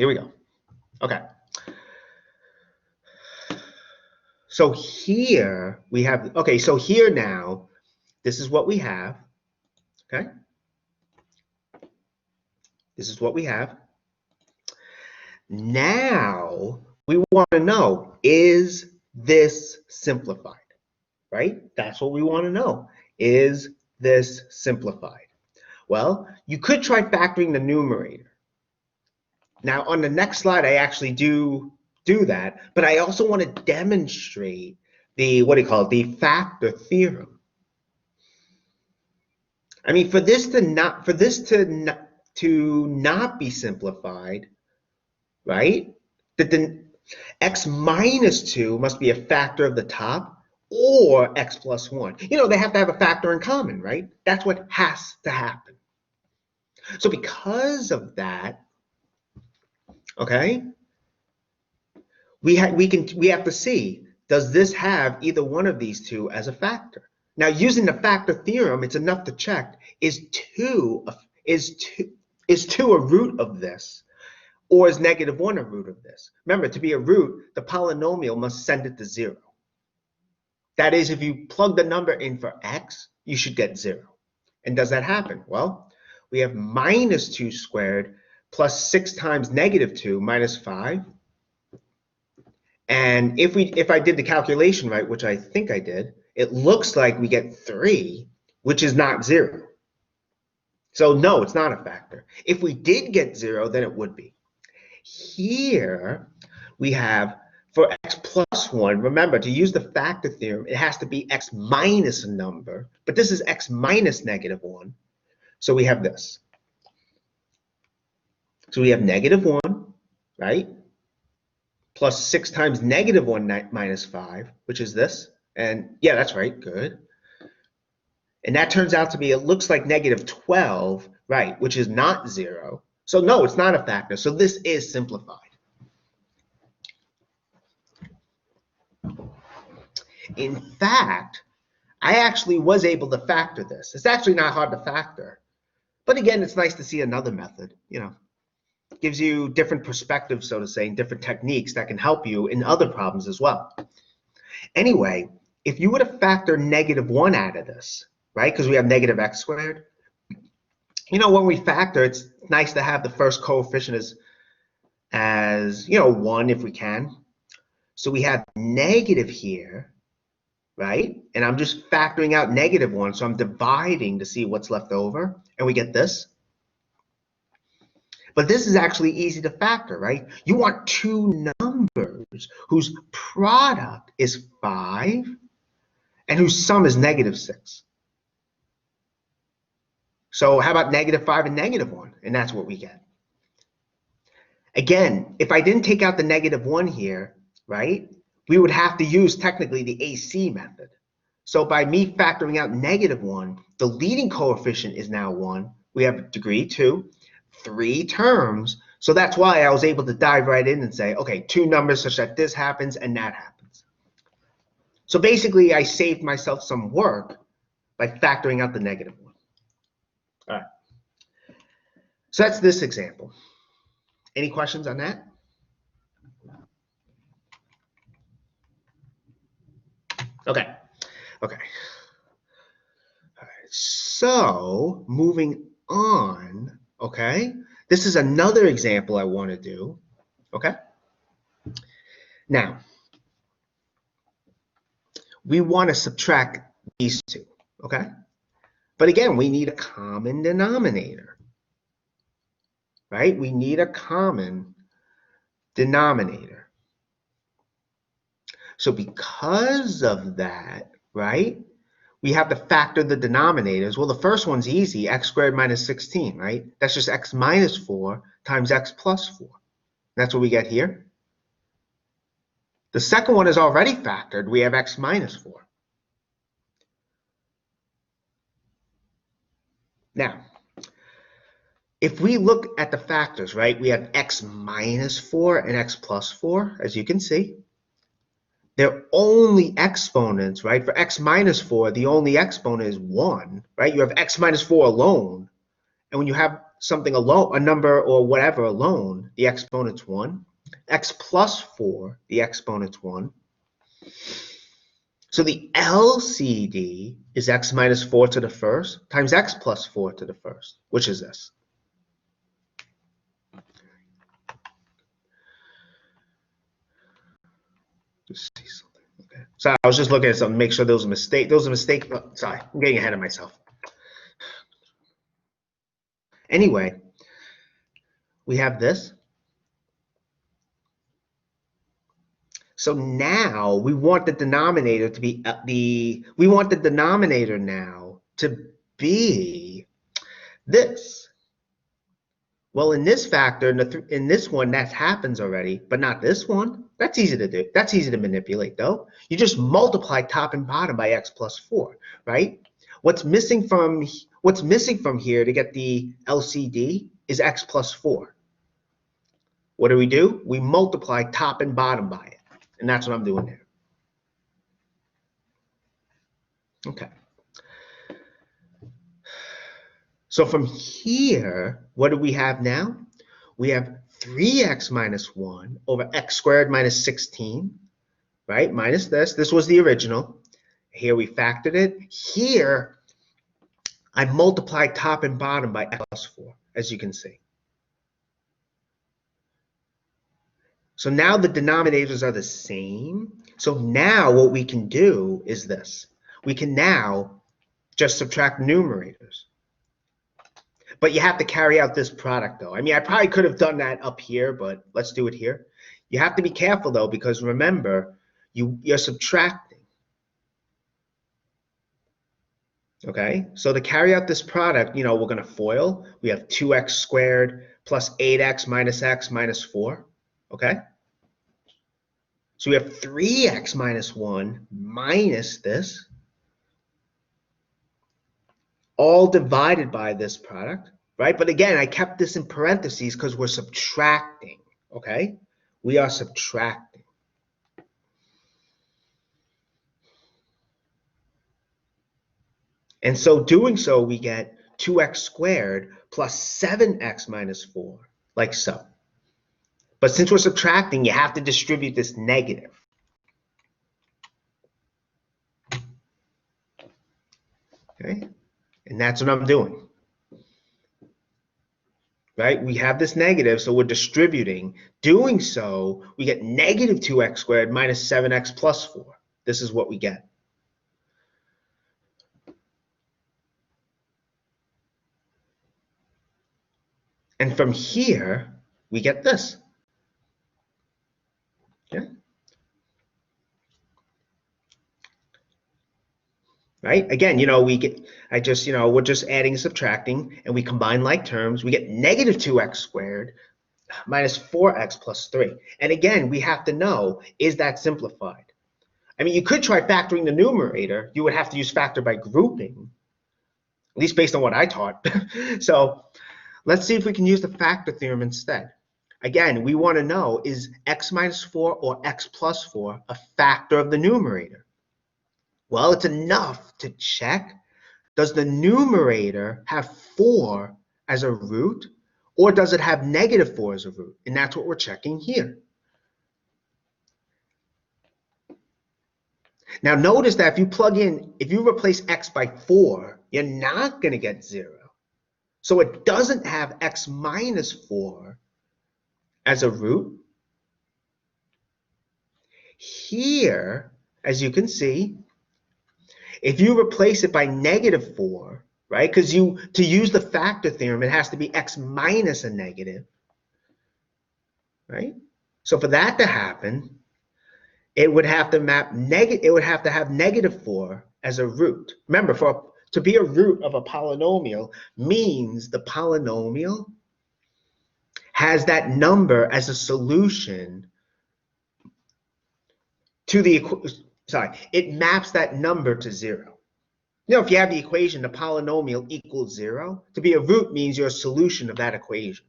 here we go. Okay. So here we have, okay, so here now, this is what we have, okay? This is what we have. Now we want to know, is this simplified, right? That's what we want to know. Is this simplified? Well, you could try factoring the numerator. Now on the next slide, I actually do that, but I also want to demonstrate the, what do you call it, the factor theorem. I mean, for this to not be simplified, right? That the x minus 2 must be a factor of the top or x plus 1. You know, they have to have a factor in common, right? That's what has to happen. So because of that, okay, we have to see, does this have either one of these two as a factor? Now, using the factor theorem, it's enough to check, is 2 a root of this, or is -1 a root of this? Remember, to be a root, the polynomial must send it to 0. That is, if you plug the number in for x, you should get 0. And does that happen? Well, we have -2 squared plus 6 times -2 minus 5. And if I did the calculation right, which I think I did, it looks like we get 3, which is not 0. So no, it's not a factor. If we did get 0, then it would be. Here we have, for x plus 1, remember, to use the factor theorem, it has to be x minus a number, but this is x minus -1. So we have this. So we have -1, right? Plus 6 times -1 minus 5, which is this. And yeah, that's right, good. And that turns out to be, it looks like -12, right, which is not 0. So no, it's not a factor. So this is simplified. In fact, I actually was able to factor this. It's actually not hard to factor. But again, it's nice to see another method, you know. It gives you different perspectives, so to say, and different techniques that can help you in other problems as well. Anyway, if you were to factor -1 out of this, right, because we have -x squared, you know, when we factor, it's nice to have the first coefficient as you know, 1 if we can. So we have negative here, right? And I'm just factoring out -1, so I'm dividing to see what's left over, and we get this. But this is actually easy to factor, right? You want two numbers whose product is 5 and whose sum is -6. So how about -5 and -1? And that's what we get. Again, if I didn't take out the -1 here, right, we would have to use technically the AC method. So by me factoring out -1, the leading coefficient is now 1. We have degree 2, 3 terms. So that's why I was able to dive right in and say, okay, two numbers such that this happens and that happens. So basically, I saved myself some work by factoring out the -1. All right. So that's this example. Any questions on that? Okay. Okay. All right. So moving on, okay? This is another example I want to do, okay? Now, we want to subtract these two, okay? But again, we need a common denominator, right? We need a common denominator. So because of that, right, we have to factor the denominators. Well, the first one's easy, x squared minus 16, right? That's just x minus 4 times x plus 4. That's what we get here. The second one is already factored. We have x minus 4. Now, if we look at the factors, right, we have x minus 4 and x plus 4, as you can see. They're only exponents, right? For x minus 4, the only exponent is 1, right? You have x minus 4 alone. And when you have something alone, a number or whatever alone, the exponent's 1. X plus 4, the exponent's 1. So the LCD is x minus 4 to the first times x plus 4 to the first, which is this. Just see something. Okay. So I was just looking at something, make sure there was a mistake. There was a mistake. Oh, sorry, I'm getting ahead of myself. Anyway, we have this. So now we want the denominator to be we want the denominator now to be this. Well, in this factor, in this one, that happens already, but not this one. That's easy to do. That's easy to manipulate, though. You just multiply top and bottom by x plus 4, right? What's missing from here to get the LCD is x plus 4. What do? We multiply top and bottom by it, and that's what I'm doing here. Okay. So from here, what do we have now? We have 3x minus 1 over x squared minus 16, right? Minus this. This was the original. Here we factored it. Here, I multiplied top and bottom by x plus 4, as you can see. So now the denominators are the same. So now what we can do is this. We can now just subtract numerators. But you have to carry out this product, though. I mean, I probably could have done that up here, but let's do it here. You have to be careful, though, because remember, you're subtracting. Okay, so to carry out this product, we're going to FOIL. We have 2x squared plus 8x minus x minus 4. Okay, so we have 3x minus 1 minus this, all divided by this product, right? But again, I kept this in parentheses because we're subtracting, okay? We are subtracting. And so doing so, we get 2x squared plus 7x minus 4, like so. But since we're subtracting, you have to distribute this negative. Okay, and that's what I'm doing. Right, we have this negative, so we're distributing. Doing so, we get negative 2x squared minus 7x plus 4. This is what we get. And from here, we get this. Okay. Right? Again, we're just adding and subtracting, and we combine like terms. We get negative 2x squared minus 4x plus 3. And again, we have to know, is that simplified? I mean, you could try factoring the numerator. You would have to use factor by grouping, at least based on what I taught. So let's see if we can use the factor theorem instead. Again, we want to know, is x minus 4 or x plus 4 a factor of the numerator? Well, it's enough to check, does the numerator have 4 as a root, or does it have negative 4 as a root? And that's what we're checking here. Now notice that if you replace x by 4, you're not going to get 0. So it doesn't have x minus 4 as a root. Here, as you can see, if you replace it by negative 4, right? Because to use the factor theorem, it has to be x minus a negative, right? So for that to happen, it would have to have negative 4 as a root. Remember, to be a root of a polynomial means the polynomial has that number as a solution to it maps that number to 0. If you have the equation, the polynomial equals 0, to be a root means you're a solution of that equation.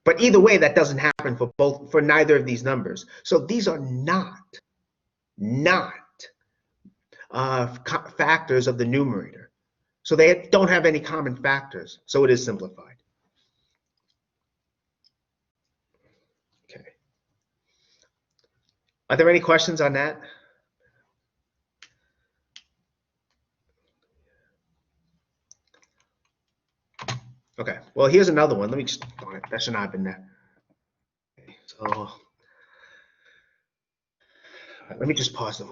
But either way, that doesn't happen for neither of these numbers. So these are not factors of the numerator. So they don't have any common factors. So it is simplified. Okay. Are there any questions on that? Okay. Well, here's another one. Let me just, that should not have been there. Okay. So let me just pause the